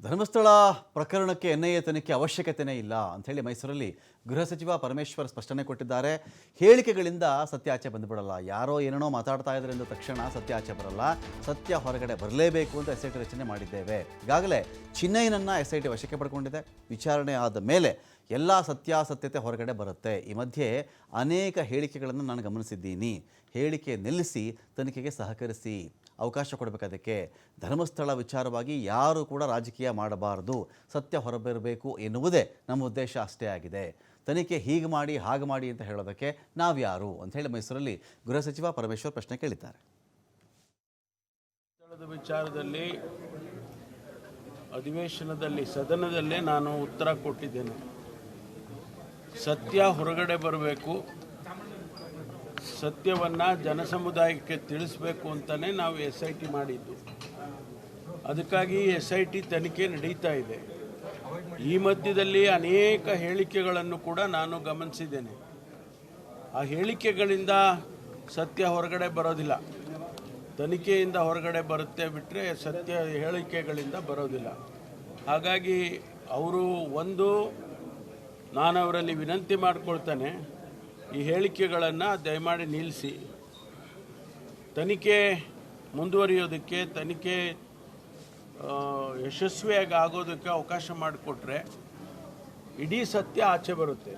ಧರ್ಮಸ್ಥಳ ಪ್ರಕರಣಕ್ಕೆ ಎನ್ಐಎ ತನಿಖೆ ಅವಶ್ಯಕತೆನೇ ಇಲ್ಲ ಅಂಥೇಳಿ ಮೈಸೂರಲ್ಲಿ ಗೃಹ ಸಚಿವ ಪರಮೇಶ್ವರ್ ಸ್ಪಷ್ಟನೆ ಕೊಟ್ಟಿದ್ದಾರೆ. ಹೇಳಿಕೆಗಳಿಂದ ಸತ್ಯ ಆಚೆ ಬಂದುಬಿಡಲ್ಲ. ಯಾರೋ ಏನೇನೋ ಮಾತಾಡ್ತಾ ಇದ್ದಾರೆ ಎಂದು ತಕ್ಷಣ ಸತ್ಯ ಆಚೆ ಬರಲ್ಲ. ಸತ್ಯ ಹೊರಗಡೆ ಬರಲೇಬೇಕು ಅಂತ SIT ರಚನೆ ಮಾಡಿದ್ದೇವೆ. ಈಗಾಗಲೇ ಚಿನ್ನಯ್ಯನನ್ನು SIT ವಶಕ್ಕೆ ಪಡ್ಕೊಂಡಿದೆ. ವಿಚಾರಣೆ ಆದ ಮೇಲೆ ಎಲ್ಲ ಸತ್ಯಾಸತ್ಯತೆ ಹೊರಗಡೆ ಬರುತ್ತೆ. ಈ ಮಧ್ಯೆ ಅನೇಕ ಹೇಳಿಕೆಗಳನ್ನು ನಾನು ಗಮನಿಸಿದ್ದೀನಿ. ಹೇಳಿಕೆ ನಿಲ್ಲಿಸಿ ತನಿಖೆಗೆ ಸಹಕರಿಸಿ, ಅವಕಾಶ ಕೊಡಬೇಕದಕ್ಕೆ. ಧರ್ಮಸ್ಥಳ ವಿಚಾರವಾಗಿ ಯಾರು ಕೂಡ ರಾಜಕೀಯ ಮಾಡಬಾರದು, ಸತ್ಯ ಹೊರಬರಬೇಕು ಎನ್ನುವುದೇ ನಮ್ಮ ಉದ್ದೇಶ ಅಷ್ಟೇ ಆಗಿದೆ. ತನಿಖೆ ಹೀಗೆ ಮಾಡಿ ಹಾಗೆ ಮಾಡಿ ಅಂತ ಹೇಳೋದಕ್ಕೆ ನಾವ್ಯಾರು ಅಂತ ಹೇಳಿ ಮೈಸೂರಲ್ಲಿ ಗೃಹ ಸಚಿವ ಪರಮೇಶ್ವರ್ ಪ್ರಶ್ನೆ ಕೇಳಿದ್ದಾರೆ. ಸ್ಥಳದ ವಿಚಾರದಲ್ಲಿ ಅಧಿವೇಶನದಲ್ಲಿ ಸದನದಲ್ಲೇ ನಾನು ಉತ್ತರ ಕೊಟ್ಟಿದ್ದೇನೆ. ಸತ್ಯ ಹೊರಗಡೆ ಬರಬೇಕು, ಸತ್ಯವನ್ನು ಜನಸಮುದಾಯಕ್ಕೆ ತಿಳಿಸಬೇಕು ಅಂತಲೇ ನಾವು SIT ಮಾಡಿದ್ದು. ಅದಕ್ಕಾಗಿ SIT ತನಿಖೆ ನಡೀತಾ ಇದೆ. ಈ ಮಧ್ಯದಲ್ಲಿ ಅನೇಕ ಹೇಳಿಕೆಗಳನ್ನು ಕೂಡ ನಾನು ಗಮನಿಸಿದ್ದೇನೆ. ಆ ಹೇಳಿಕೆಗಳಿಂದ ಸತ್ಯ ಹೊರಗಡೆ ಬರೋದಿಲ್ಲ, ತನಿಖೆಯಿಂದ ಹೊರಗಡೆ ಬರುತ್ತೆ ಬಿಟ್ಟರೆ ಸತ್ಯ ಹೇಳಿಕೆಗಳಿಂದ ಬರೋದಿಲ್ಲ. ಹಾಗಾಗಿ ನಾನು ಅವರಲ್ಲಿ ವಿನಂತಿ ಮಾಡಿಕೊಳ್ತೇನೆ, ಈ ಹೇಳಿಕೆಗಳನ್ನು ದಯಮಾಡಿ ನಿಲ್ಲಿಸಿ. ತನಿಖೆ ಮುಂದುವರಿಯೋದಕ್ಕೆ, ತನಿಖೆ ಯಶಸ್ವಿಯಾಗಿ ಆಗೋದಕ್ಕೆ ಅವಕಾಶ ಮಾಡಿಕೊಟ್ರೆ ಇಡೀ ಸತ್ಯ ಆಚೆ ಬರುತ್ತೆ.